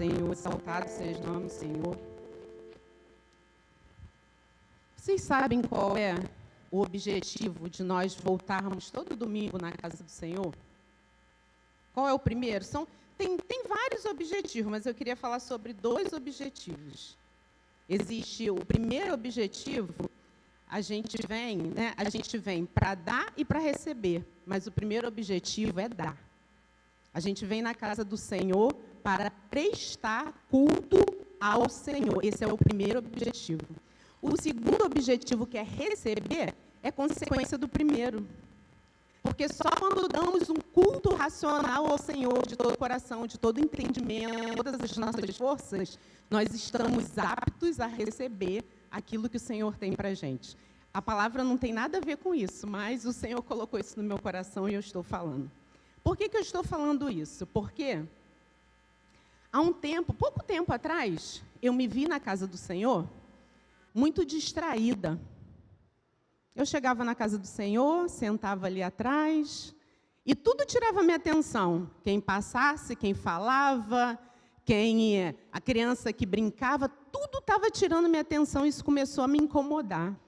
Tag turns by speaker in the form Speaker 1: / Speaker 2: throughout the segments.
Speaker 1: Senhor, exaltado seja o nome do Senhor. Vocês sabem qual é o objetivo de nós voltarmos todo domingo na casa do Senhor? Qual é o primeiro? Tem vários objetivos, mas eu queria falar sobre 2 objetivos. Existe o primeiro objetivo, a gente vem para dar e para receber, mas o primeiro objetivo é dar. A gente vem na casa do Senhor para prestar culto ao Senhor. Esse é o primeiro objetivo. O segundo objetivo, que é receber, é consequência do primeiro. Porque só quando damos um culto racional ao Senhor, de todo o coração, de todo entendimento, todas as nossas forças, nós estamos aptos a receber aquilo que o Senhor tem para a gente. A palavra não tem nada a ver com isso, mas o Senhor colocou isso no meu coração e eu estou falando. Por que eu estou falando isso? Porque há pouco tempo atrás, eu me vi na casa do Senhor muito distraída. Eu chegava na casa do Senhor, sentava ali atrás, e tudo tirava minha atenção. Quem passasse, quem falava, a criança que brincava, tudo estava tirando minha atenção, e isso começou a me incomodar.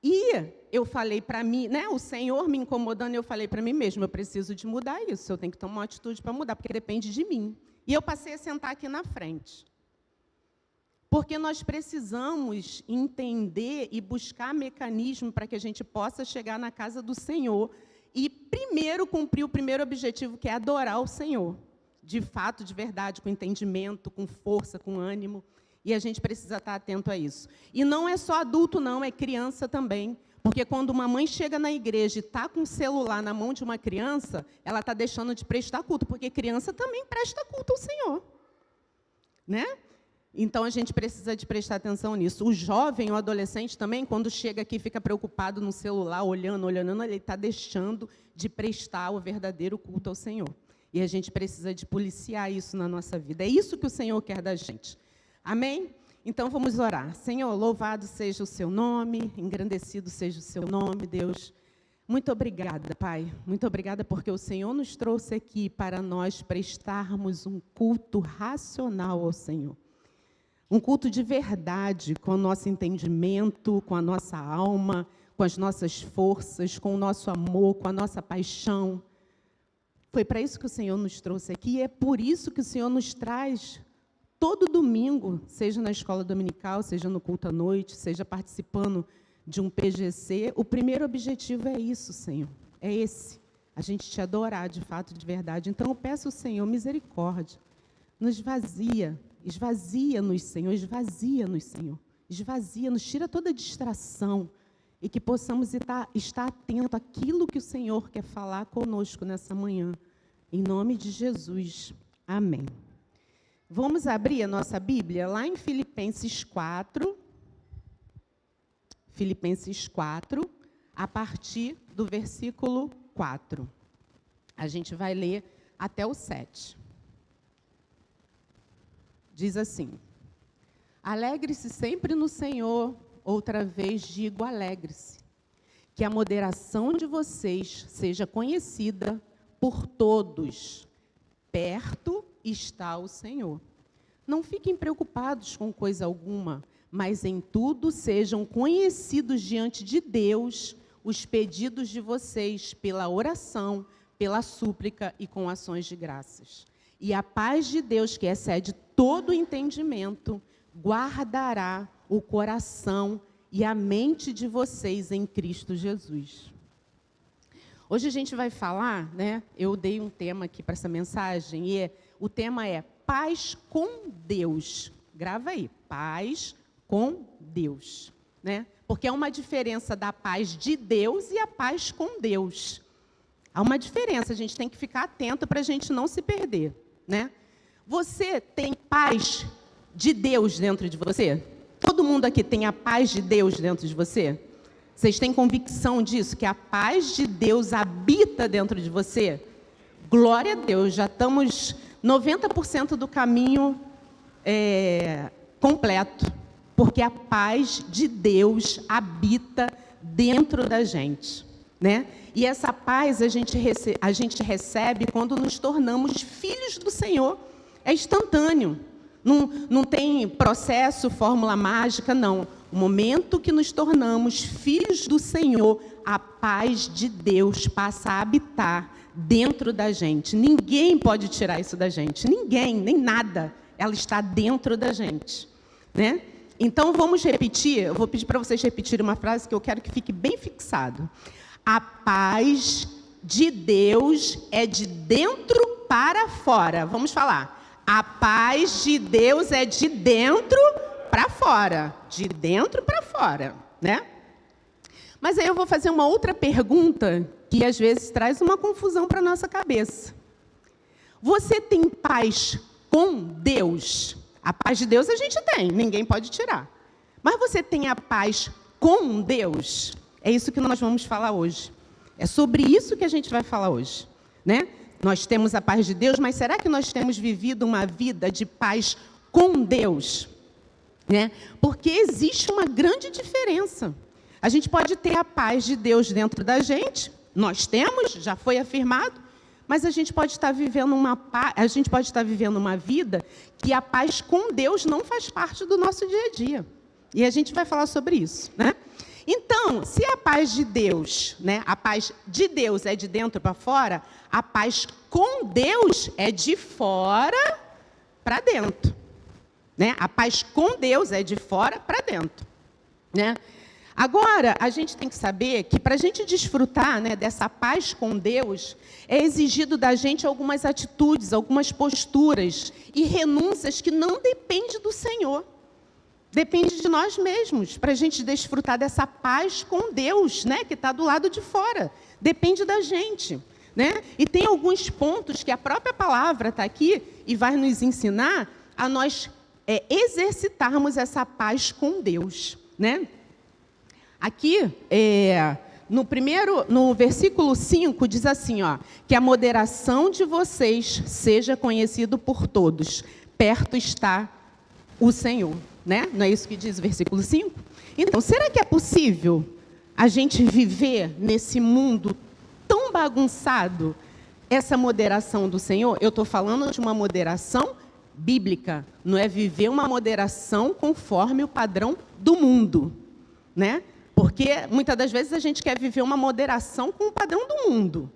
Speaker 1: E eu falei para mim, o Senhor me incomodando, eu falei para mim mesmo, eu preciso de mudar isso, eu tenho que tomar uma atitude para mudar, porque depende de mim. E eu passei a sentar aqui na frente. Porque nós precisamos entender e buscar mecanismo para que a gente possa chegar na casa do Senhor e, primeiro, cumprir o primeiro objetivo, que é adorar o Senhor. De fato, de verdade, com entendimento, com força, com ânimo. E a gente precisa estar atento a isso. E não é só adulto, não, é criança também. Porque quando uma mãe chega na igreja e está com o celular na mão de uma criança, ela está deixando de prestar culto, porque criança também presta culto ao Senhor. Né? Então, a gente precisa de prestar atenção nisso. O jovem, o adolescente também, quando chega aqui e fica preocupado no celular, olhando, ele está deixando de prestar o verdadeiro culto ao Senhor. E a gente precisa de policiar isso na nossa vida. É isso que o Senhor quer da gente. Amém? Então, vamos orar. Senhor, louvado seja o seu nome, engrandecido seja o seu nome, Deus. Muito obrigada, Pai. Muito obrigada porque o Senhor nos trouxe aqui para nós prestarmos um culto racional ao Senhor. Um culto de verdade, com o nosso entendimento, com a nossa alma, com as nossas forças, com o nosso amor, com a nossa paixão. Foi para isso que o Senhor nos trouxe aqui e é por isso que o Senhor nos traz todo domingo, seja na escola dominical, seja no culto à noite, seja participando de um PGC. O primeiro objetivo é isso, Senhor. É esse, a gente te adorar de fato, de verdade. Então, eu peço ao Senhor misericórdia. Nos esvazia-nos, Senhor, esvazia-nos, Senhor. Esvazia-nos, tira toda distração e que possamos estar atentos àquilo que o Senhor quer falar conosco nessa manhã. Em nome de Jesus. Amém. Vamos abrir a nossa Bíblia lá em Filipenses 4. Filipenses 4, a partir do versículo 4. A gente vai ler até o 7. Diz assim: alegre-se sempre no Senhor, outra vez digo alegre-se. Que a moderação de vocês seja conhecida por todos. Perto está o Senhor. Não fiquem preocupados com coisa alguma, mas em tudo sejam conhecidos diante de Deus os pedidos de vocês pela oração, pela súplica e com ações de graças. E a paz de Deus, que excede todo entendimento, guardará o coração e a mente de vocês em Cristo Jesus. Hoje a gente vai falar, eu dei um tema aqui para essa mensagem, e o tema é paz com Deus. Grava aí, paz com Deus. Porque há uma diferença da paz de Deus e a paz com Deus. Há uma diferença, a gente tem que ficar atento para a gente não se perder. Você tem paz de Deus dentro de você? Todo mundo aqui tem a paz de Deus dentro de você? Vocês têm convicção disso? Que a paz de Deus habita dentro de você? Glória a Deus, já estamos 90% do caminho completo. Porque a paz de Deus habita dentro da gente. E essa paz a gente recebe quando nos tornamos filhos do Senhor. É instantâneo. Não tem processo, fórmula mágica, não. O momento que nos tornamos filhos do Senhor, a paz de Deus passa a habitar dentro da gente. Ninguém pode tirar isso da gente. Ninguém, nem nada. Ela está dentro da gente, né? Então, vamos repetir. Eu vou pedir para vocês repetirem uma frase que eu quero que fique bem fixado. A paz de Deus é de dentro para fora. Vamos falar. A paz de Deus é de dentro para fora. De dentro para fora, né? Mas aí eu vou fazer uma outra pergunta que às vezes traz uma confusão para a nossa cabeça. Você tem paz com Deus? A paz de Deus a gente tem, ninguém pode tirar. Mas você tem a paz com Deus? É isso que nós vamos falar hoje. É sobre isso que a gente vai falar hoje, né? Nós temos a paz de Deus, mas será que nós temos vivido uma vida de paz com Deus? Né? Porque existe uma grande diferença. A gente pode ter a paz de Deus dentro da gente, nós temos, já foi afirmado, mas a gente pode estar vivendo uma vida que a paz com Deus não faz parte do nosso dia a dia. E a gente vai falar sobre isso, né? Então, se a paz de Deus, né, a paz de Deus é de dentro para fora, a paz com Deus é de fora para dentro, né? A paz com Deus é de fora para dentro, né? Agora, a gente tem que saber que para a gente desfrutar, né, dessa paz com Deus, é exigido da gente algumas atitudes, algumas posturas e renúncias que não dependem do Senhor. Depende de nós mesmos, para a gente desfrutar dessa paz com Deus, né, que está do lado de fora. Depende da gente, né? E tem alguns pontos que a própria palavra está aqui e vai nos ensinar a nós exercitarmos essa paz com Deus, né? Aqui, no versículo 5, diz assim, ó, que a moderação de vocês seja conhecido por todos. Perto está o Senhor, né? Não é isso que diz o versículo 5? Então, será que é possível a gente viver nesse mundo tão bagunçado essa moderação do Senhor? Eu estou falando de uma moderação bíblica, não é viver uma moderação conforme o padrão do mundo, né? Porque muitas das vezes a gente quer viver uma moderação com o padrão do mundo.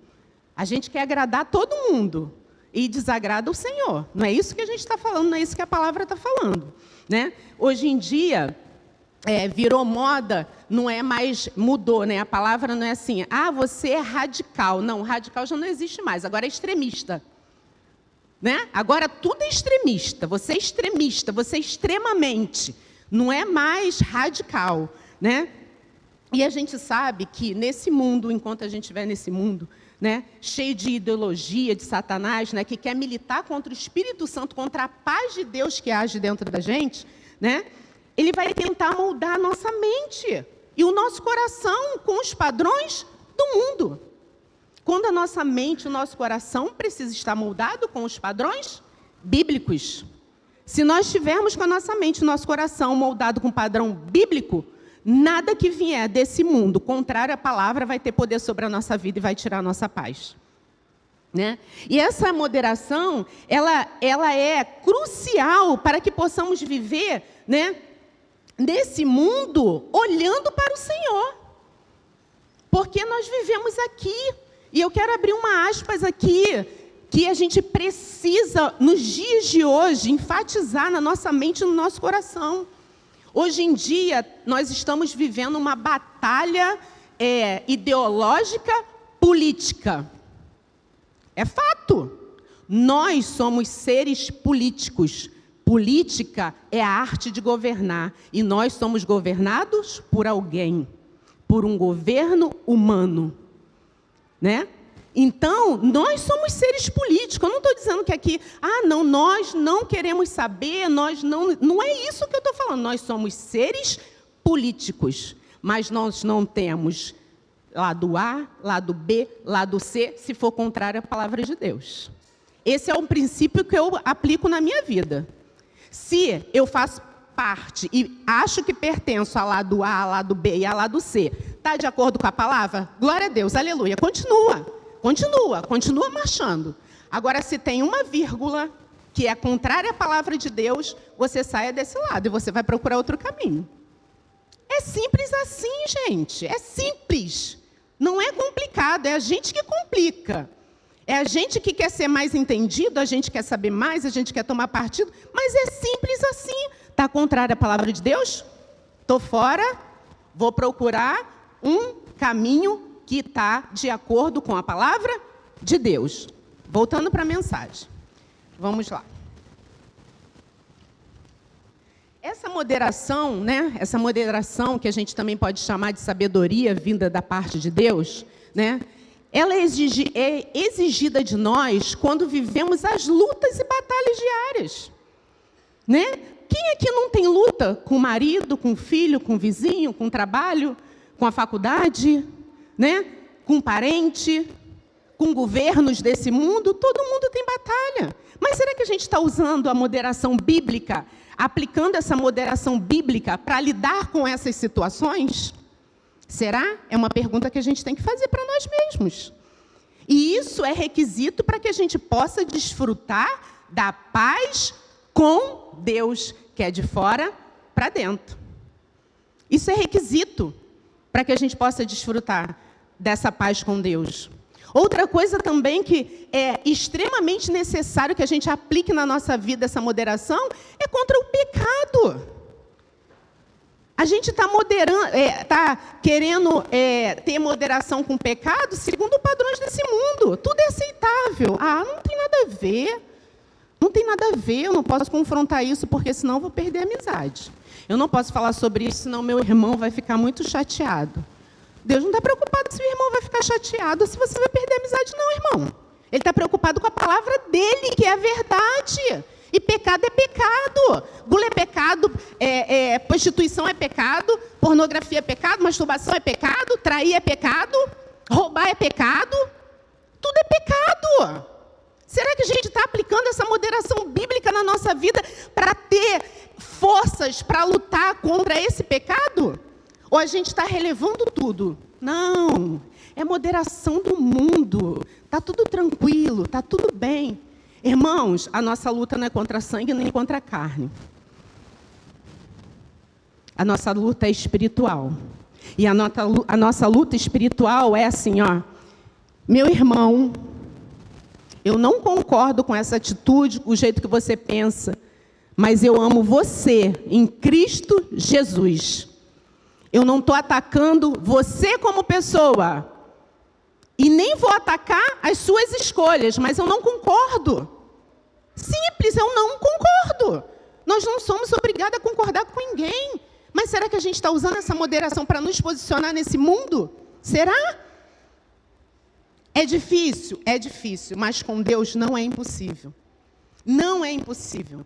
Speaker 1: A gente quer agradar todo mundo e desagrada o Senhor. Não é isso que a gente está falando, não é isso que a palavra está falando, né? Hoje em dia, virou moda, não é mais, mudou, né? A palavra não é assim, você é radical. Não, radical já não existe mais, agora é extremista. Né? Agora tudo é extremista, você é extremista, você é extremamente, não é mais radical, né? E a gente sabe que nesse mundo, enquanto a gente estiver nesse mundo, né, cheio de ideologia, de Satanás, né, que quer militar contra o Espírito Santo, contra a paz de Deus que age dentro da gente, né, ele vai tentar moldar a nossa mente e o nosso coração com os padrões do mundo. Quando a nossa mente, o nosso coração precisa estar moldado com os padrões bíblicos. Se nós tivermos com a nossa mente, o nosso coração moldado com o padrão bíblico, nada que vier desse mundo, contrário à palavra, vai ter poder sobre a nossa vida e vai tirar a nossa paz. Né? E essa moderação, ela é crucial para que possamos viver, né, nesse mundo olhando para o Senhor. Porque nós vivemos aqui. E eu quero abrir uma aspas aqui, que a gente precisa, nos dias de hoje, enfatizar na nossa mente e no nosso coração. Hoje em dia, nós estamos vivendo uma batalha ideológica, política. É fato. Nós somos seres políticos. Política é a arte de governar. E nós somos governados por alguém, por um governo humano. Né? Então, nós somos seres políticos. Eu não estou dizendo que aqui, não, nós não queremos saber, nós não é isso que eu estou falando. Nós somos seres políticos, mas nós não temos lado A, lado B, lado C, se for contrário à palavra de Deus. Esse é um princípio que eu aplico na minha vida. Se eu faço parte e acho que pertenço a lado A, a lado B e a lado C, está de acordo com a palavra? Glória a Deus, aleluia. Continua marchando. Agora, se tem uma vírgula, que é contrária à palavra de Deus, você saia desse lado e você vai procurar outro caminho. É simples assim, gente. É simples. Não é complicado, é a gente que complica. É a gente que quer ser mais entendido, a gente quer saber mais, a gente quer tomar partido, mas é simples assim. Está contrária à palavra de Deus? Estou fora, vou procurar um caminho que está de acordo com a palavra de Deus. Voltando para a mensagem. Vamos lá. Essa moderação, né? Essa moderação que a gente também pode chamar de sabedoria vinda da parte de Deus, né? Ela é exigida de nós quando vivemos as lutas e batalhas diárias, né? Quem aqui não tem luta com o marido, com o filho, com o vizinho, com o trabalho, com a faculdade, né? Com o parente, com governos desse mundo? Todo mundo tem batalha. Mas será que a gente está usando a moderação bíblica, aplicando essa moderação bíblica para lidar com essas situações? Será? É uma pergunta que a gente tem que fazer para nós mesmos. E isso é requisito para que a gente possa desfrutar da paz com Deus, que é de fora para dentro. Isso é requisito para que a gente possa desfrutar dessa paz com Deus. Outra coisa também que é extremamente necessário que a gente aplique na nossa vida essa moderação é contra o pecado. A gente está querendo ter moderação com o pecado segundo padrões desse mundo. Tudo é aceitável. Não tem nada a ver. Não tem nada a ver, eu não posso confrontar isso, porque senão eu vou perder a amizade. Eu não posso falar sobre isso, senão meu irmão vai ficar muito chateado. Deus não está preocupado se o irmão vai ficar chateado, se você vai perder a amizade, não, irmão. Ele está preocupado com a palavra dele, que é a verdade. E pecado é pecado. Gula é pecado, prostituição é pecado, pornografia é pecado, masturbação é pecado, trair é pecado, roubar é pecado. Tudo é pecado. Será que a gente está aplicando essa moderação bíblica na nossa vida para ter forças para lutar contra esse pecado? Ou a gente está relevando tudo? Não, é moderação do mundo. Está tudo tranquilo, está tudo bem. Irmãos, a nossa luta não é contra sangue nem contra carne. A nossa luta é espiritual. E a nossa luta espiritual é assim, ó. Meu irmão, eu não concordo com essa atitude, o jeito que você pensa, mas eu amo você em Cristo Jesus. Eu não estou atacando você como pessoa. E nem vou atacar as suas escolhas, mas eu não concordo. Simples, eu não concordo. Nós não somos obrigados a concordar com ninguém. Mas será que a gente está usando essa moderação para nos posicionar nesse mundo? Será? É difícil, mas com Deus não é impossível. Não é impossível.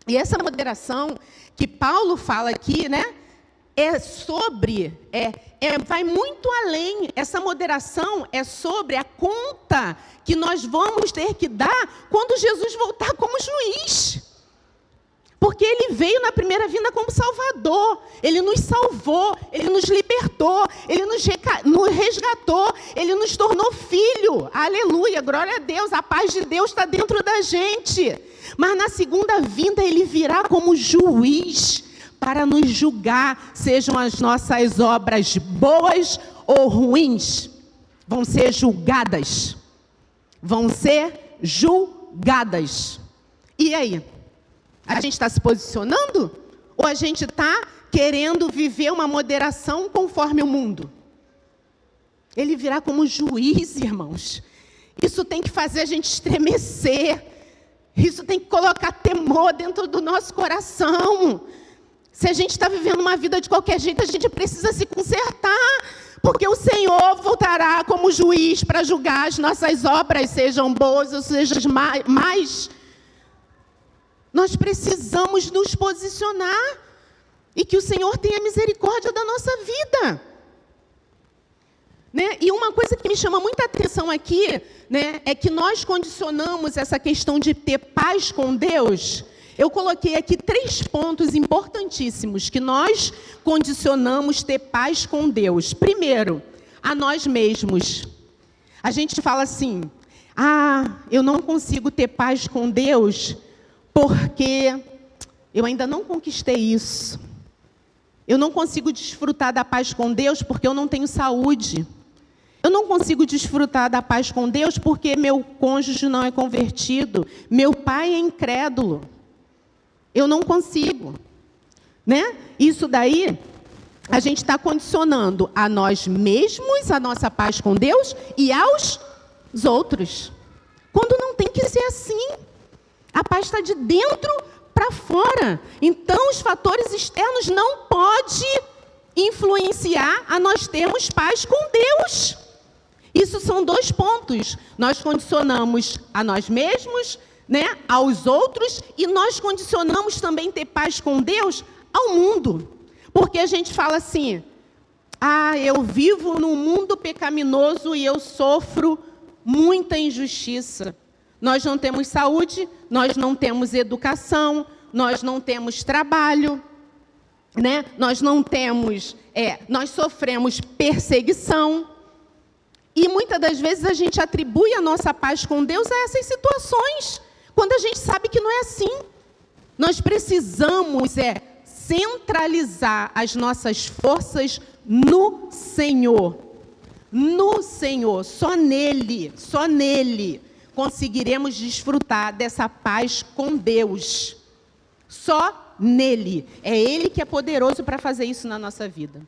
Speaker 1: E essa moderação que Paulo fala aqui, né? Vai muito além. Essa moderação é sobre a conta que nós vamos ter que dar quando Jesus voltar como juiz. Porque Ele veio na primeira vinda como Salvador. Ele nos salvou, Ele nos libertou, Ele nos resgatou, Ele nos tornou filho. Aleluia, glória a Deus, a paz de Deus está dentro da gente. Mas na segunda vinda Ele virá como juiz para nos julgar, sejam as nossas obras boas ou ruins. Vão ser julgadas. Vão ser julgadas. E aí? A gente está se posicionando? Ou a gente está querendo viver uma moderação conforme o mundo? Ele virá como juiz, irmãos. Isso tem que fazer a gente estremecer. Isso tem que colocar temor dentro do nosso coração. Se a gente está vivendo uma vida de qualquer jeito, a gente precisa se consertar. Porque o Senhor voltará como juiz para julgar as nossas obras, sejam boas ou sejam mais. Nós precisamos nos posicionar e que o Senhor tenha misericórdia da nossa vida. Né? E uma coisa que me chama muita atenção aqui, né, é que nós condicionamos essa questão de ter paz com Deus. Eu coloquei aqui 3 pontos importantíssimos que nós condicionamos ter paz com Deus. Primeiro, a nós mesmos. A gente fala assim, eu não consigo ter paz com Deus porque eu ainda não conquistei isso. Eu não consigo desfrutar da paz com Deus porque eu não tenho saúde. Eu não consigo desfrutar da paz com Deus porque meu cônjuge não é convertido, meu pai é incrédulo. Eu não consigo, né? Isso daí, a gente está condicionando a nós mesmos, a nossa paz com Deus e aos outros. Quando não tem que ser assim. A paz está de dentro para fora. Então, os fatores externos não podem influenciar a nós termos paz com Deus. Isso são 2 pontos. Nós condicionamos a nós mesmos, né, aos outros, e nós condicionamos também ter paz com Deus ao mundo. Porque a gente fala assim, eu vivo num mundo pecaminoso e eu sofro muita injustiça. Nós não temos saúde, nós não temos educação, nós não temos trabalho, né? Nós não temos, nós sofremos perseguição. E muitas das vezes a gente atribui a nossa paz com Deus a essas situações, quando a gente sabe que não é assim. Nós precisamos centralizar as nossas forças no Senhor. No Senhor, só nele conseguiremos desfrutar dessa paz com Deus. Só nele. É Ele que é poderoso para fazer isso na nossa vida.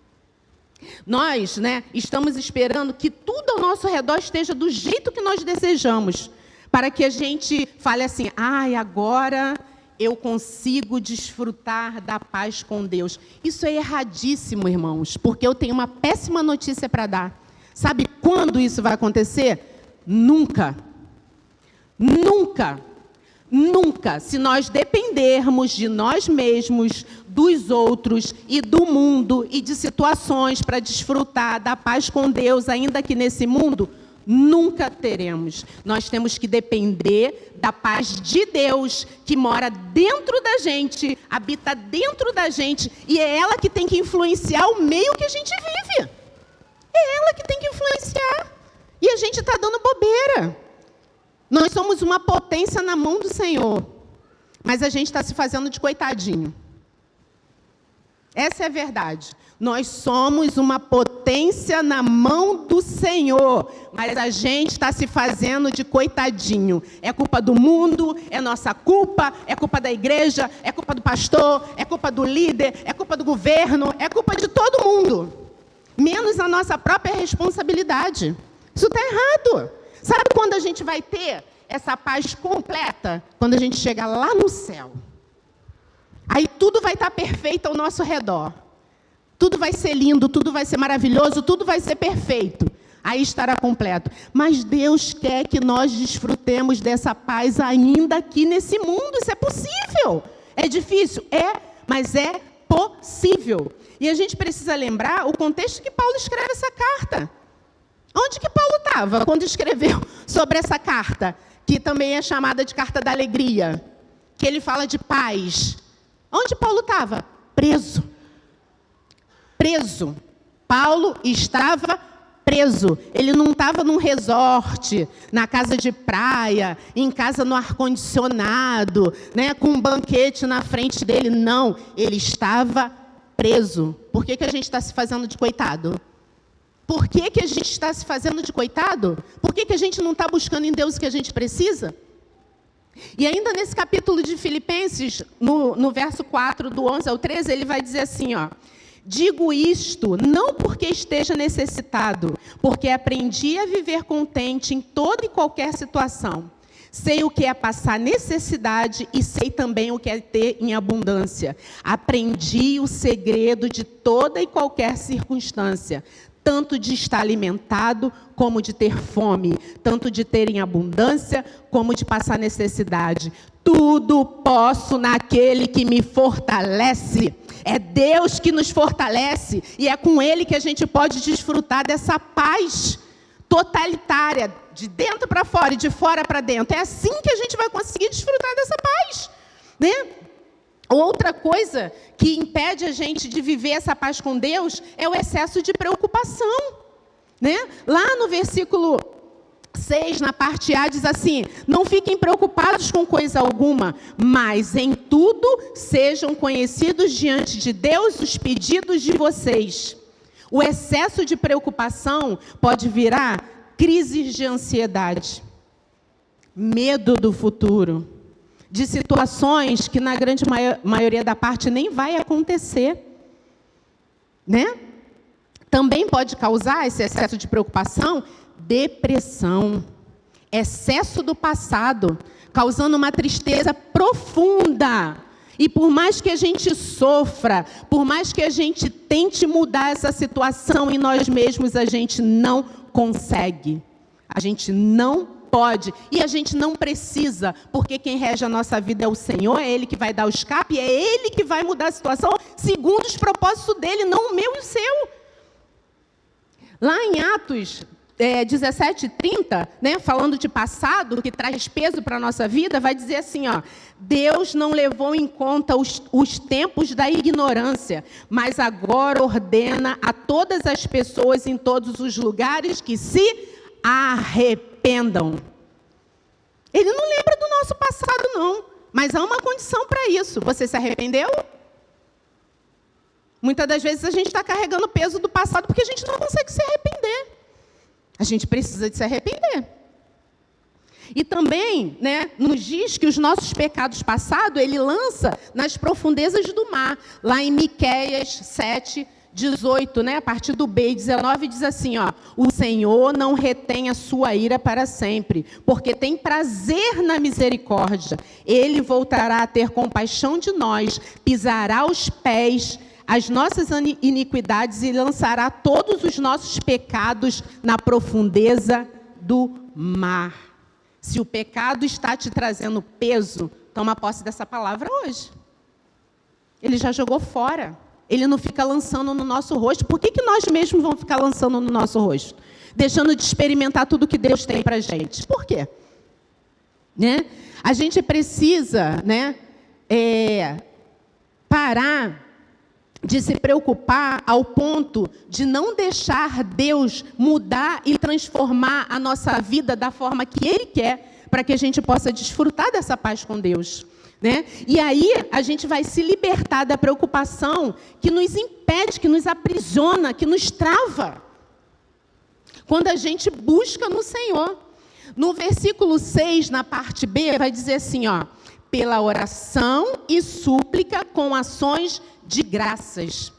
Speaker 1: Nós, estamos esperando que tudo ao nosso redor esteja do jeito que nós desejamos, para que a gente fale assim, agora eu consigo desfrutar da paz com Deus. Isso é erradíssimo, irmãos, porque eu tenho uma péssima notícia para dar. Sabe quando isso vai acontecer? Nunca. Nunca. Nunca. Se nós dependermos de nós mesmos, dos outros e do mundo e de situações para desfrutar da paz com Deus, ainda que nesse mundo, nunca teremos. Nós temos que depender da paz de Deus, que mora dentro da gente, habita dentro da gente, e é ela que tem que influenciar o meio que a gente vive. É ela que tem que influenciar. E a gente está dando bobeira. Nós somos uma potência na mão do Senhor, mas a gente está se fazendo de coitadinho. Essa é a verdade. Nós somos uma potência na mão do Senhor, mas a gente está se fazendo de coitadinho. É culpa do mundo, é nossa culpa, é culpa da igreja, é culpa do pastor, é culpa do líder, é culpa do governo, é culpa de todo mundo. Menos a nossa própria responsabilidade. Isso está errado. Sabe quando a gente vai ter essa paz completa? Quando a gente chega lá no céu. Aí tudo vai estar perfeito ao nosso redor. Tudo vai ser lindo, tudo vai ser maravilhoso, tudo vai ser perfeito. Aí estará completo. Mas Deus quer que nós desfrutemos dessa paz ainda aqui nesse mundo. Isso é possível. É difícil? Mas é possível. E a gente precisa lembrar o contexto que Paulo escreve essa carta. Onde que Paulo estava quando escreveu sobre essa carta? Que também é chamada de carta da alegria. Que ele fala de paz. Onde Paulo estava? Preso. Preso. Paulo estava preso. Ele não estava num resort, na casa de praia, em casa no ar-condicionado, com um banquete na frente dele. Não, ele estava preso. Por que a gente está se fazendo de coitado? Por que a gente está se fazendo de coitado? Por que a gente não está buscando em Deus o que a gente precisa? E ainda nesse capítulo de Filipenses, no verso 4, do 11 ao 13, ele vai dizer assim, digo isto não porque esteja necessitado, porque aprendi a viver contente em toda e qualquer situação. Sei o que é passar necessidade e sei também o que é ter em abundância. Aprendi o segredo de toda e qualquer circunstância, tanto de estar alimentado, como de ter fome, tanto de ter em abundância, como de passar necessidade. Tudo posso naquele que me fortalece. É Deus que nos fortalece, e é com Ele que a gente pode desfrutar dessa paz totalitária, de dentro para fora e de fora para dentro. É assim que a gente vai conseguir desfrutar dessa paz, Outra coisa que impede a gente de viver essa paz com Deus é o excesso de preocupação. Lá no versículo 6, na parte A, diz assim: não fiquem preocupados com coisa alguma, mas em tudo sejam conhecidos diante de Deus os pedidos de vocês. O excesso de preocupação pode virar crises de ansiedade, medo do futuro, de situações que na grande maioria da parte nem vai acontecer, né? Também pode causar esse excesso de preocupação depressão, excesso do passado, causando uma tristeza profunda. E por mais que a gente sofra, por mais que a gente tente mudar essa situação em nós mesmos, a gente não consegue. A gente não pode. E a gente não precisa, porque quem rege a nossa vida é o Senhor, é Ele que vai dar o escape, é Ele que vai mudar a situação segundo os propósitos dEle, não o meu e o seu. Lá em Atos 17:30, né, falando de passado, que traz peso para a nossa vida, vai dizer assim, ó: Deus não levou em conta os tempos da ignorância, mas agora ordena a todas as pessoas em todos os lugares que se arrependam. Ele não lembra do nosso passado, não, mas há uma condição para isso. Você se arrependeu? Muitas das vezes a gente está carregando o peso do passado porque a gente não consegue se arrepender. A gente precisa de se arrepender. E também, né, nos diz que os nossos pecados passados, Ele lança nas profundezas do mar. Lá em Miqueias 7:18, né, a partir do B e 19, diz assim, ó: o Senhor não retém a sua ira para sempre, porque tem prazer na misericórdia. Ele voltará a ter compaixão de nós, pisará os pés as nossas iniquidades e lançará todos os nossos pecados na profundeza do mar. Se o pecado está te trazendo peso, toma posse dessa palavra hoje. Ele já jogou fora. Ele não fica lançando no nosso rosto. Por que nós mesmos vamos ficar lançando no nosso rosto? Deixando de experimentar tudo que Deus tem para a gente. Por quê? Né? A gente precisa, né, parar de se preocupar ao ponto de não deixar Deus mudar e transformar a nossa vida da forma que Ele quer, para que a gente possa desfrutar dessa paz com Deus, né? E aí a gente vai se libertar da preocupação que nos impede, que nos aprisiona, que nos trava, quando a gente busca no Senhor. No versículo 6, na parte B, vai dizer assim, ó: pela oração e súplica com ações de graças.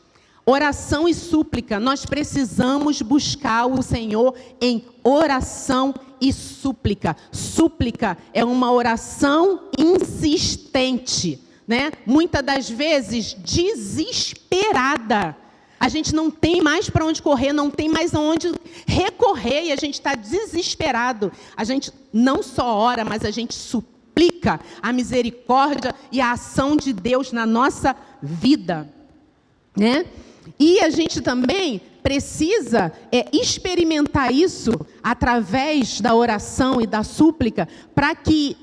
Speaker 1: Oração e súplica, nós precisamos buscar o Senhor em oração e súplica. Súplica é uma oração insistente, né? Muitas das vezes desesperada. A gente não tem mais para onde correr, não tem mais aonde recorrer e a gente está desesperado. A gente não só ora, mas a gente suplica a misericórdia e a ação de Deus na nossa vida, né? E a gente também precisa experimentar isso através da oração e da súplica, para que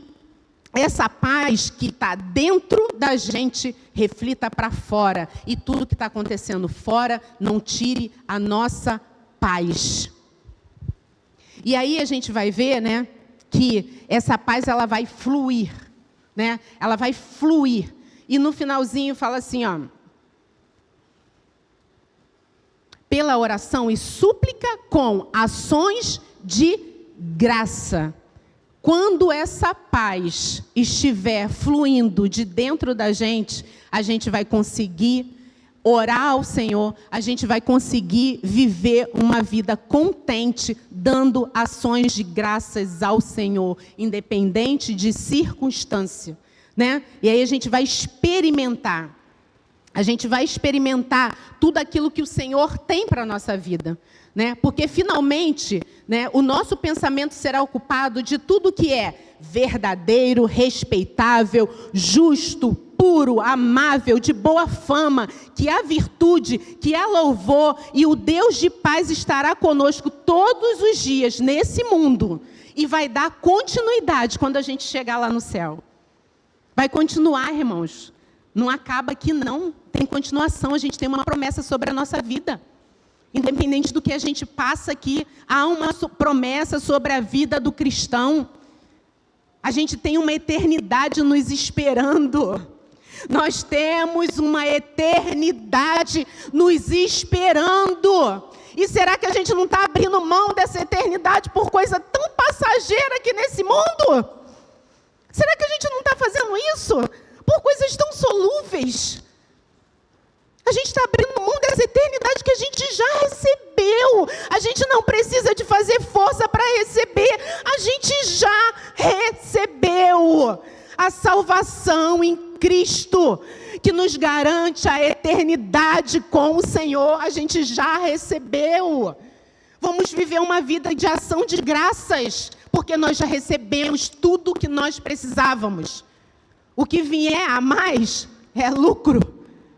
Speaker 1: essa paz que está dentro da gente reflita para fora, e tudo que está acontecendo fora não tire a nossa paz. E aí a gente vai ver, né, que essa paz ela vai fluir, né? Ela vai fluir. E no finalzinho fala assim, ó: pela oração e súplica com ações de graça. Quando essa paz estiver fluindo de dentro da gente, a gente vai conseguir orar ao Senhor, a gente vai conseguir viver uma vida contente, dando ações de graças ao Senhor, independente de circunstância, né? E aí a gente vai experimentar. A gente vai experimentar tudo aquilo que o Senhor tem para a nossa vida, né? Porque finalmente, né, o nosso pensamento será ocupado de tudo que é verdadeiro, respeitável, justo, puro, amável, de boa fama, que há virtude, que há louvor, e o Deus de paz estará conosco todos os dias nesse mundo, e vai dar continuidade quando a gente chegar lá no céu. Vai continuar, irmãos. Não acaba aqui, não. Tem continuação. A gente tem uma promessa sobre a nossa vida. Independente do que a gente passa aqui, há uma promessa sobre a vida do cristão. A gente tem uma eternidade nos esperando. Nós temos uma eternidade nos esperando. E será que a gente não está abrindo mão dessa eternidade por coisa tão passageira aqui nesse mundo? Será que a gente não está fazendo isso por coisas tão solúveis? A gente está abrindo mão dessa eternidade que a gente já recebeu. A gente não precisa de fazer força para receber. A gente já recebeu a salvação em Cristo, que nos garante a eternidade com o Senhor. A gente já recebeu. Vamos viver uma vida de ação de graças, porque nós já recebemos tudo o que nós precisávamos. O que vier a mais é lucro,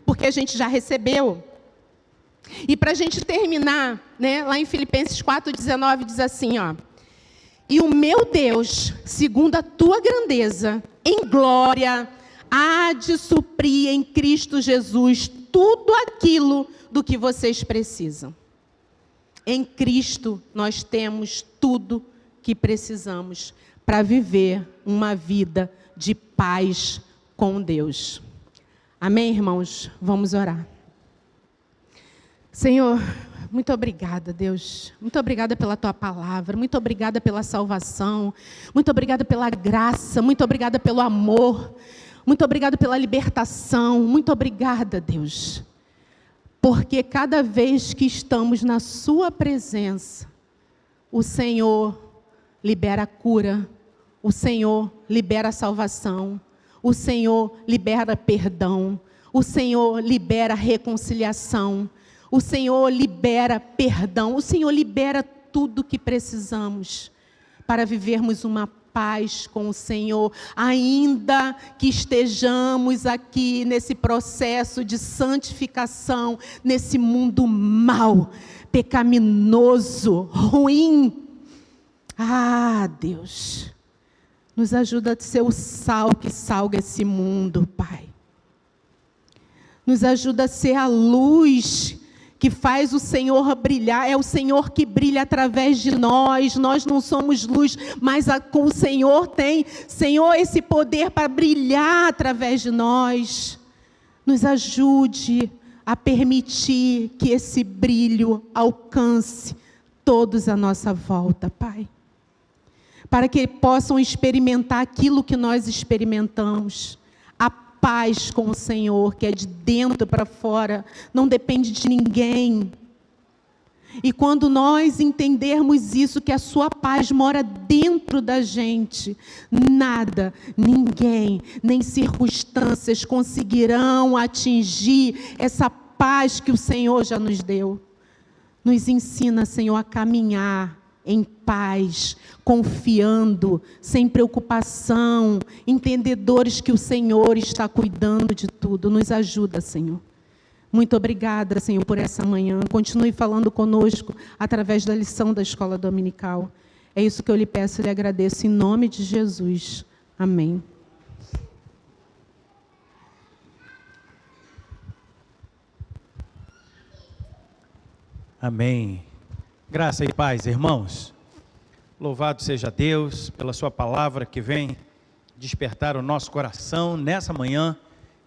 Speaker 1: porque a gente já recebeu. E para a gente terminar, né, lá em Filipenses 4,19 diz assim, ó: e o meu Deus, segundo a tua grandeza, em glória, há de suprir em Cristo Jesus tudo aquilo do que vocês precisam. Em Cristo nós temos tudo que precisamos para viver uma vida de paz com Deus. Amém, irmãos? Vamos orar. Senhor, muito obrigada, Deus. Muito obrigada pela tua palavra. Muito obrigada pela salvação. Muito obrigada pela graça. Muito obrigada pelo amor. Muito obrigada pela libertação. Muito obrigada, Deus. Porque cada vez que estamos na sua presença, o Senhor libera a cura. O Senhor libera a salvação. O Senhor libera perdão. O Senhor libera reconciliação. O Senhor libera perdão. O Senhor libera tudo que precisamos para vivermos uma paz com o Senhor, ainda que estejamos aqui nesse processo de santificação, nesse mundo mau, pecaminoso, ruim. Ah, Deus, nos ajuda a ser o sal que salga esse mundo, Pai. Nos ajuda a ser a luz que faz o Senhor brilhar. É o Senhor que brilha através de nós. Nós não somos luz, mas com o Senhor tem, Senhor, esse poder para brilhar através de nós. Nos ajude a permitir que esse brilho alcance todos à nossa volta, Pai. Para que possam experimentar aquilo que nós experimentamos. A paz com o Senhor, que é de dentro para fora, não depende de ninguém. E quando nós entendermos isso, que a sua paz mora dentro da gente, nada, ninguém, nem circunstâncias conseguirão atingir essa paz que o Senhor já nos deu. Nos ensina, Senhor, a caminhar em paz, confiando, sem preocupação, entendedores que o Senhor está cuidando de tudo. Nos ajuda, Senhor. Muito obrigada, Senhor, por essa manhã. Continue falando conosco através da lição da escola dominical. É isso que eu lhe peço e lhe agradeço em nome de Jesus. Amém.
Speaker 2: Amém. Graça e paz, irmãos. Louvado seja Deus pela sua palavra que vem despertar o nosso coração nessa manhã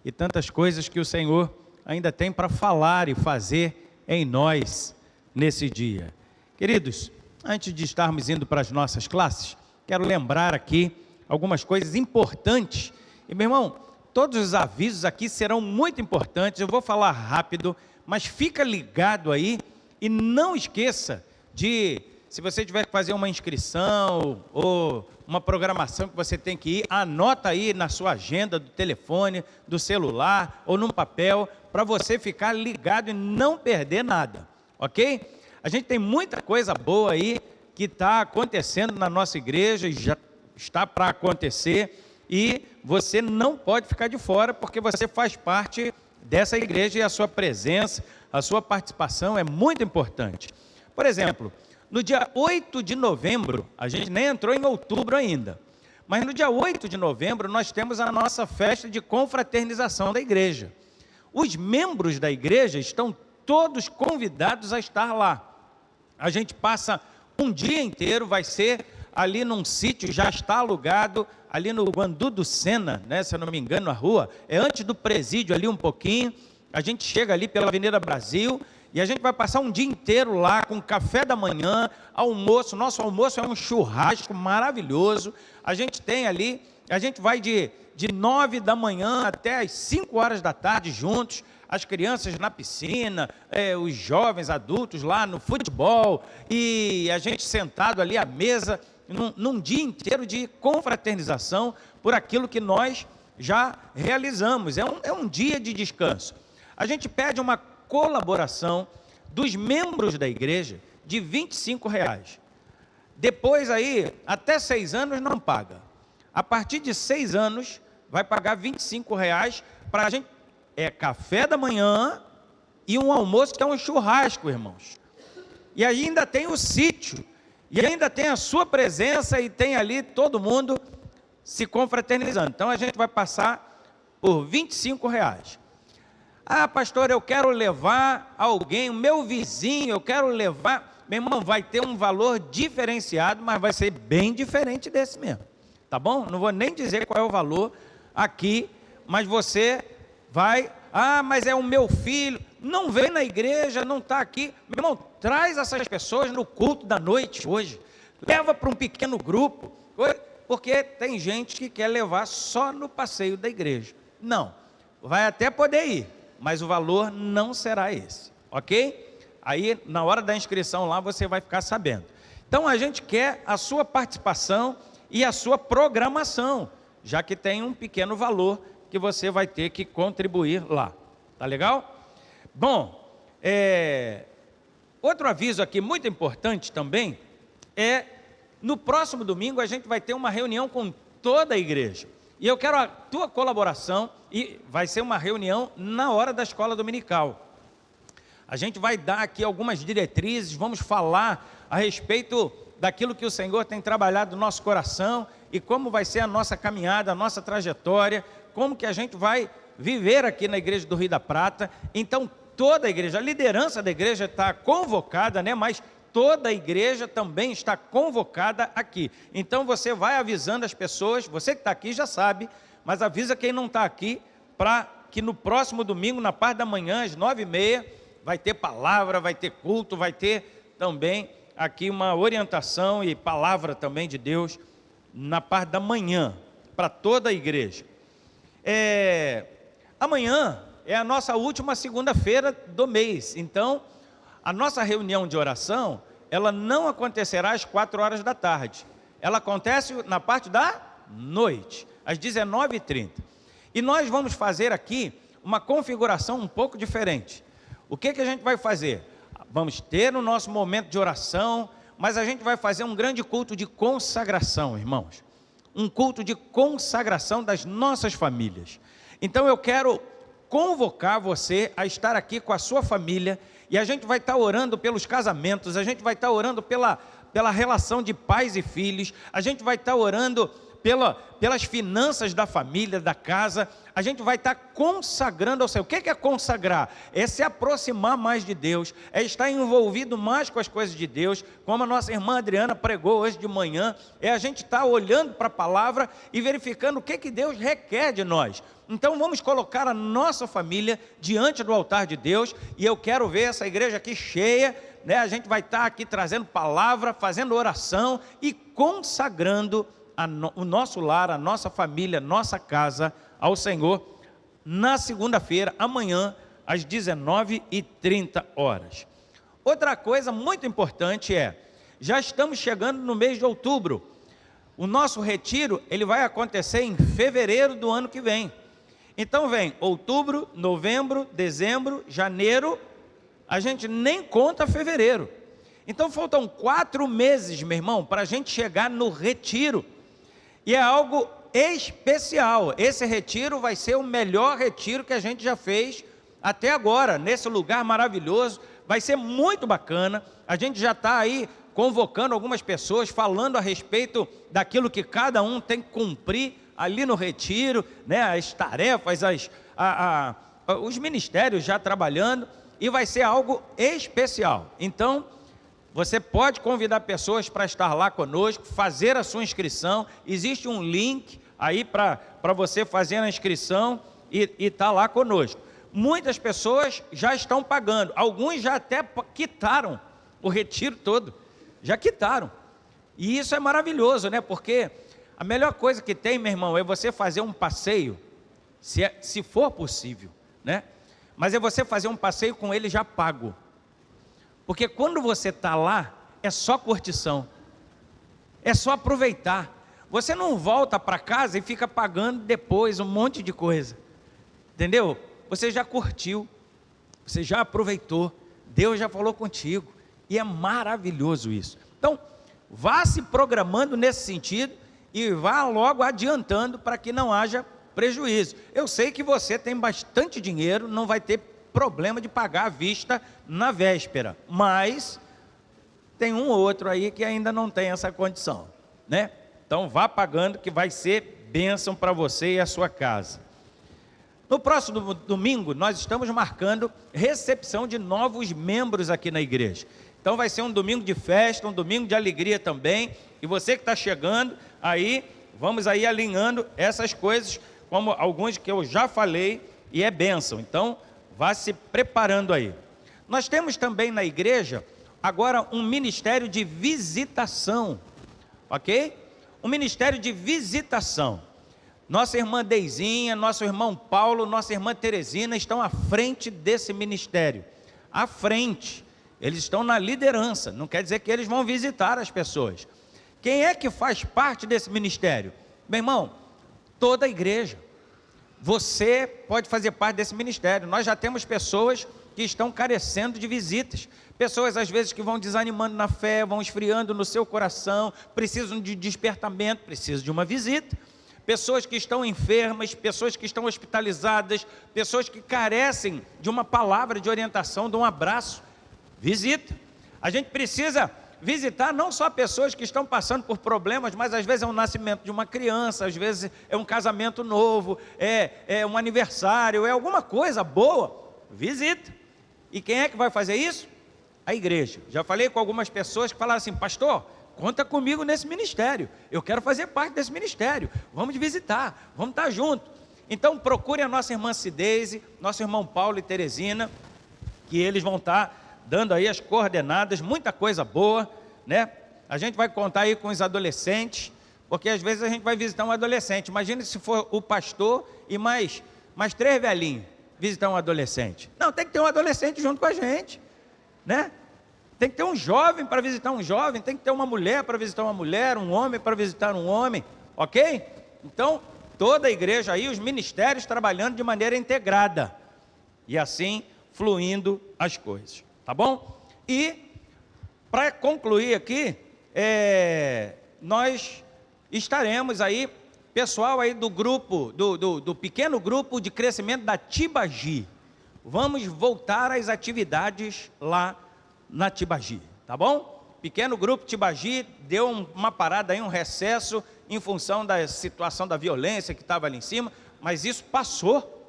Speaker 2: e tantas coisas que o Senhor ainda tem para falar e fazer em nós nesse dia. Queridos, antes de estarmos indo para as nossas classes, quero lembrar aqui algumas coisas importantes. E, meu irmão, todos os avisos aqui serão muito importantes. Eu vou falar rápido, mas fica ligado aí e não esqueça de, se você tiver que fazer uma inscrição ou uma programação que você tem que ir, anota aí na sua agenda do telefone, do celular ou num papel, para você ficar ligado e não perder nada, ok? A gente tem muita coisa boa aí que está acontecendo na nossa igreja e já está para acontecer, e você não pode ficar de fora, porque você faz parte dessa igreja e a sua presença, a sua participação é muito importante. Por exemplo, no dia 8 de novembro, a gente nem entrou em outubro ainda, mas no dia 8 de novembro nós temos a nossa festa de confraternização da igreja. Os membros da igreja estão todos convidados a estar lá. A gente passa um dia inteiro, vai ser ali num sítio, já está alugado, ali no Guandu do Sena, né, se eu não me engano, a rua, é antes do presídio ali um pouquinho. A gente chega ali pela Avenida Brasil e a gente vai passar um dia inteiro lá com café da manhã, almoço. Nosso almoço é um churrasco maravilhoso. A gente tem ali, a gente vai de 9 da manhã até as 5 horas da tarde juntos, as crianças na piscina, os jovens adultos lá no futebol, e a gente sentado ali à mesa, num dia inteiro de confraternização por aquilo que nós já realizamos. É um dia de descanso. A gente pede uma colaboração dos membros da igreja de R$25. Depois aí, até 6 anos não paga. A partir de 6 anos, vai pagar R$25 para a gente. É café da manhã e um almoço que é um churrasco, irmãos. E ainda tem o sítio. E ainda tem a sua presença e tem ali todo mundo se confraternizando. Então a gente vai passar por R$25. Ah, pastor, eu quero levar alguém, o meu vizinho, eu quero levar. Meu irmão, vai ter um valor diferenciado, mas vai ser bem diferente desse mesmo. Tá bom? Não vou nem dizer qual é o valor aqui, mas você vai. Ah, mas é o meu filho. Não vem na igreja, não está aqui. Meu irmão, traz essas pessoas no culto da noite hoje. Leva para um pequeno grupo. Porque tem gente que quer levar só no passeio da igreja. Não, vai até poder ir, mas o valor não será esse, ok? Aí, na hora da inscrição lá, você vai ficar sabendo. Então, a gente quer a sua participação e a sua programação, já que tem um pequeno valor que você vai ter que contribuir lá. Tá legal? Bom, outro aviso aqui muito importante também é, no próximo domingo a gente vai ter uma reunião com toda a igreja. E eu quero a tua colaboração, e vai ser uma reunião na hora da escola dominical. A gente vai dar aqui algumas diretrizes, vamos falar a respeito daquilo que o Senhor tem trabalhado no nosso coração e como vai ser a nossa caminhada, a nossa trajetória, como que a gente vai viver aqui na igreja do Rio da Prata. Então toda a igreja, a liderança da igreja está convocada, né? Mas toda a igreja também está convocada aqui. Então você vai avisando as pessoas, você que está aqui já sabe, mas avisa quem não está aqui, para que no próximo domingo, na parte da manhã, às 9h30, vai ter palavra, vai ter culto, vai ter também aqui uma orientação e palavra também de Deus na parte da manhã, para toda a igreja. Amanhã é a nossa última segunda-feira do mês, então a nossa reunião de oração, ela não acontecerá às 4 horas da tarde, ela acontece na parte da noite, às 19h30, e nós vamos fazer aqui uma configuração um pouco diferente. O que a gente vai fazer? Vamos ter o nosso momento de oração, mas a gente vai fazer um grande culto de consagração, irmãos, um culto de consagração das nossas famílias. Então eu quero convocar você a estar aqui com a sua família, e a gente vai estar orando pelos casamentos, a gente vai estar orando pela relação de pais e filhos, a gente vai estar orando pelas finanças da família, da casa, a gente vai estar consagrando ao Senhor. O que é consagrar? É se aproximar mais de Deus, é estar envolvido mais com as coisas de Deus, como a nossa irmã Adriana pregou hoje de manhã, é a gente estar olhando para a palavra e verificando o que Deus requer de nós. Então vamos colocar a nossa família diante do altar de Deus, e eu quero ver essa igreja aqui cheia, né? A gente vai estar aqui trazendo palavra, fazendo oração e consagrando o nosso lar, a nossa família, nossa casa ao Senhor, na segunda-feira, amanhã, às 19h30. Outra coisa muito importante já estamos chegando no mês de outubro. O nosso retiro, ele vai acontecer em fevereiro do ano que vem. Então vem outubro, novembro, dezembro, janeiro, a gente nem conta fevereiro. Então faltam 4 meses, meu irmão, para a gente chegar no retiro. E é algo especial. Esse retiro vai ser o melhor retiro que a gente já fez até agora, nesse lugar maravilhoso. Vai ser muito bacana. A gente já está aí convocando algumas pessoas, falando a respeito daquilo que cada um tem que cumprir ali no retiro, né? As tarefas, os ministérios já trabalhando. e vai ser algo especial. Então, você pode convidar pessoas para estar lá conosco, fazer a sua inscrição. Existe um link aí para você fazer a inscrição e estar lá conosco. Muitas pessoas já estão pagando, alguns já até quitaram o retiro todo, já quitaram. E isso é maravilhoso, né? Porque a melhor coisa que tem, meu irmão, é você fazer um passeio, se for possível, né? Mas é você fazer um passeio com ele já pago. Porque quando você está lá, é só curtição, é só aproveitar. Você não volta para casa e fica pagando depois um monte de coisa, entendeu? Você já curtiu, você já aproveitou, Deus já falou contigo, e é maravilhoso isso. Então, vá se programando nesse sentido e vá logo adiantando para que não haja prejuízo. Eu sei que você tem bastante dinheiro, não vai ter problema de pagar à vista na véspera, mas tem um ou outro aí que ainda não tem essa condição, né? Então vá pagando, que vai ser bênção para você e a sua casa. No próximo domingo nós estamos marcando recepção de novos membros aqui na igreja. Então vai ser um domingo de festa, um domingo de alegria também. E você que está chegando aí, vamos aí alinhando essas coisas, como alguns que eu já falei, e é bênção. Então vá se preparando aí. Nós temos também na igreja agora um ministério de visitação, ok? Um ministério de visitação. Nossa irmã Deizinha, nosso irmão Paulo, nossa irmã Teresina estão à frente desse ministério. À frente. Eles estão na liderança. Não quer dizer que eles vão visitar as pessoas. Quem é que faz parte desse ministério? Meu irmão, toda a igreja. Você pode fazer parte desse ministério. Nós já temos pessoas que estão carecendo de visitas. Pessoas às vezes que vão desanimando na fé, vão esfriando no seu coração, precisam de despertamento, precisam de uma visita. Pessoas que estão enfermas, pessoas que estão hospitalizadas, pessoas que carecem de uma palavra de orientação, de um abraço. Visita. A gente precisa visitar não só pessoas que estão passando por problemas, mas às vezes é um nascimento de uma criança, às vezes é um casamento novo, é um aniversário, é alguma coisa boa. Visita. E quem é que vai fazer isso? A igreja. Já falei com algumas pessoas que falaram assim: pastor, conta comigo nesse ministério, eu quero fazer parte desse ministério, vamos visitar, vamos estar junto. Então procure a nossa irmã Cideise, nosso irmão Paulo e Teresina, que eles vão estar dando aí as coordenadas, muita coisa boa, né? A gente vai contar aí com os adolescentes, porque às vezes a gente vai visitar um adolescente. Imagina se for o pastor e mais 3 velhinhos visitar um adolescente. Não, tem que ter um adolescente junto com a gente, né? Tem que ter um jovem para visitar um jovem, tem que ter uma mulher para visitar uma mulher, um homem para visitar um homem, ok? Então, toda a igreja aí, os ministérios trabalhando de maneira integrada, e assim fluindo as coisas, tá bom? E, para concluir aqui, nós estaremos aí, pessoal aí do grupo, do pequeno grupo de crescimento da Tibagi, vamos voltar às atividades lá na Tibagi, tá bom? Pequeno grupo Tibagi deu uma parada aí, um recesso em função da situação da violência que estava ali em cima, mas isso passou,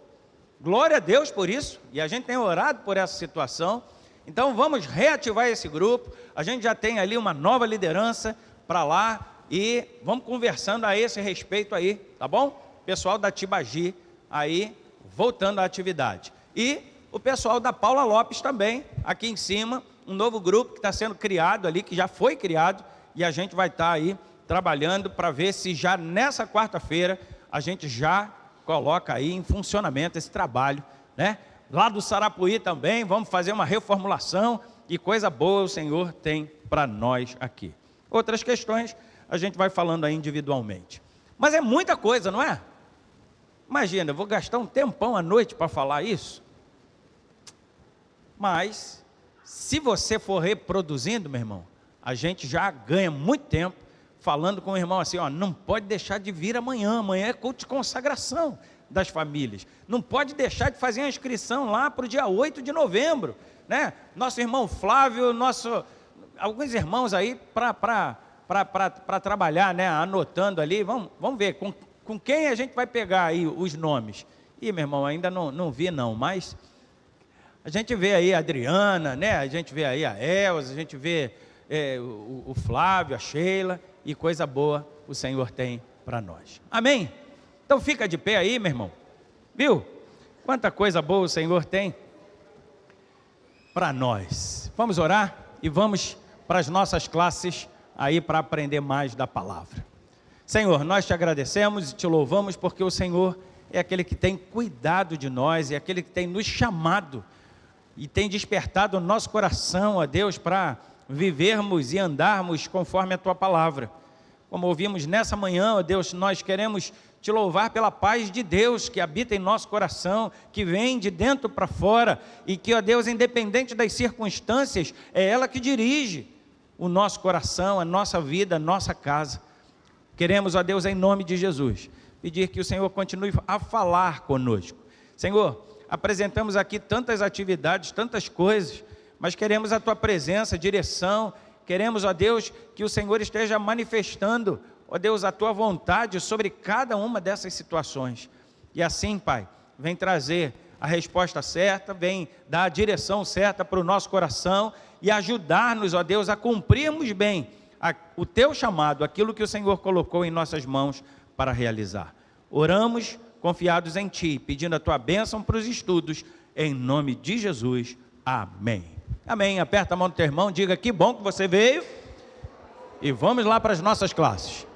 Speaker 2: glória a Deus por isso, e a gente tem orado por essa situação. Então vamos reativar esse grupo, a gente já tem ali uma nova liderança para lá, e vamos conversando a esse respeito aí, tá bom? Pessoal da Tibagi aí, voltando à atividade. E o pessoal da Paula Lopes também, aqui em cima, um novo grupo que está sendo criado ali, que já foi criado, e a gente vai estar aí trabalhando para ver se já nessa quarta-feira a gente já coloca aí em funcionamento esse trabalho, né? Lá do Sarapuí também, vamos fazer uma reformulação, e coisa boa o Senhor tem para nós aqui. Outras questões a gente vai falando aí individualmente. Mas é muita coisa, não é? Imagina, eu vou gastar um tempão à noite para falar isso. Mas, se você for reproduzindo, meu irmão, a gente já ganha muito tempo falando com o irmão assim, ó, não pode deixar de vir amanhã, amanhã é culto de consagração das famílias, não pode deixar de fazer a inscrição lá para o dia 8 de novembro, né? Nosso irmão Flávio, alguns irmãos aí para trabalhar, né? Anotando ali, vamos ver com quem a gente vai pegar aí os nomes. Ih, meu irmão, ainda não vi não, mas A gente vê aí a Adriana, né? A gente vê aí a Elza, a gente vê o Flávio, a Sheila, e coisa boa o Senhor tem para nós. Amém? Então fica de pé aí, meu irmão. Viu? Quanta coisa boa o Senhor tem para nós. Vamos orar e vamos para as nossas classes aí para aprender mais da palavra. Senhor, nós te agradecemos e te louvamos porque o Senhor é aquele que tem cuidado de nós, é aquele que tem nos chamado e tem despertado o nosso coração, ó Deus, para vivermos e andarmos conforme a tua palavra. Como ouvimos nessa manhã, ó Deus, nós queremos te louvar pela paz de Deus que habita em nosso coração, que vem de dentro para fora e que, ó Deus, independente das circunstâncias, é ela que dirige o nosso coração, a nossa vida, a nossa casa. Queremos, ó Deus, em nome de Jesus, pedir que o Senhor continue a falar conosco. Senhor, apresentamos aqui tantas atividades, tantas coisas, mas queremos a tua presença, direção, queremos, ó Deus, que o Senhor esteja manifestando, ó Deus, a tua vontade sobre cada uma dessas situações. E assim, Pai, vem trazer a resposta certa, vem dar a direção certa para o nosso coração e ajudar-nos, ó Deus, a cumprirmos bem o teu chamado, aquilo que o Senhor colocou em nossas mãos para realizar. Oramos confiados em Ti, pedindo a Tua bênção para os estudos, em nome de Jesus. Amém. Amém. Aperta a mão do teu irmão, diga que bom que você veio e vamos lá para as nossas classes.